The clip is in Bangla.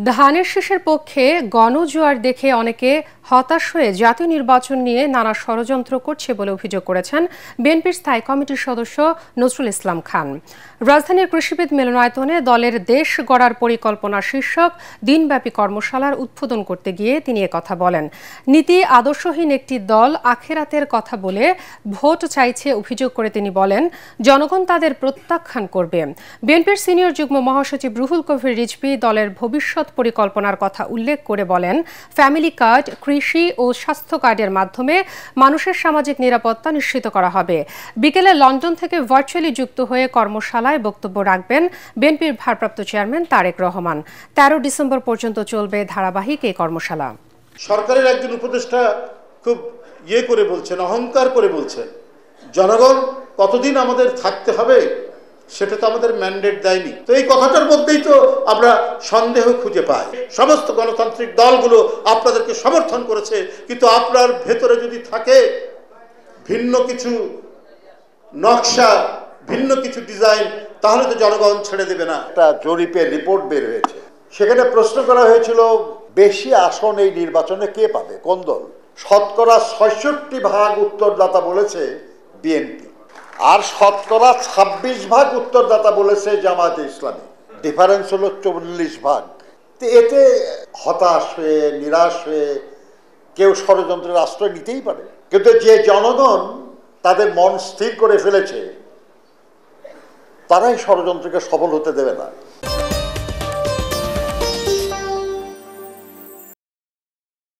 ধানের শীষের পক্ষে গণজোয়ার দেখে অনেকে হতাশ হয়ে জাতীয় নির্বাচন নিয়ে নানা ষড়যন্ত্র করছে বলে অভিযোগ করেছেন বিএনপির স্থায়ী কমিটির সদস্য নজরুল ইসলাম খান। রাজধানীর কৃষিবিদ মিলনায়তনে দলের দেশ গড়ার পরিকল্পনা শীর্ষক দিনব্যাপী কর্মশালার উদ্বোধন করতে গিয়ে তিনি একথা বলেন। নীতি আদর্শহীন একটি দল আখেরাতের কথা বলে ভোট চাইছে অভিযোগ করে তিনি বলেন, জনগণ তাদের প্রত্যাখ্যান করবে। বিএনপির সিনিয়র যুগ্ম মহাসচিব রুহুল কবির রিজভী দলের ভবিষ্যৎ পরিকল্পনার কথা উল্লেখ করে বলেন, ফ্যামিলি কার্ড, কৃষি ও স্বাস্থ্য কার্ডের মাধ্যমে মানুষের সামাজিক নিরাপত্তা নিশ্চিত করা হবে। বিকেলে লন্ডন থেকে ভার্চুয়ালি যুক্ত হয়ে কর্মশালায় বক্তব্য রাখবেন বিএনপির ভারপ্রাপ্ত চেয়ারম্যান তারেক রহমান। 13 ডিসেম্বর পর্যন্ত চলবে ধারাবাহিক এই কর্মশালা। সরকারের একজন উপদেষ্টা খুব করে বলছেন, অহংকার করে বলছেন, জনগণ কতদিন আমাদের থাকতে হবে সেটা তো আমাদের ম্যান্ডেট দেয়নি। তো এই কথাটার মধ্যেই তো আমরা সন্দেহ খুঁজে পাই। সমস্ত গণতান্ত্রিক দলগুলো আপনাদেরকে সমর্থন করেছে, কিন্তু আপনার ভেতরে যদি থাকে ভিন্ন কিছু নকশা, ভিন্ন কিছু ডিজাইন, তাহলে তো জনগণ ছেড়ে দেবে না। একটা জরিপের রিপোর্ট বের হয়েছে, সেখানে প্রশ্ন করা হয়েছিল বেশি আসন এই নির্বাচনে কে পাবে, কোন দল। শতকরা 66% উত্তরদাতা বলেছে বিএনপি, আর শতকরা 26% উত্তরদাতা বলেছে জামায়াতে ইসলামী। ডিফারেন্স হলো 40%। এতে হতাশ হয়ে, নিরাশ হয়ে কেউ ষড়যন্ত্রের আশ্রয় নিতেই পারে, কিন্তু যে জনগণ তাদের মন স্থির করে ফেলেছে তারাই ষড়যন্ত্রকে সফল হতে দেবে না।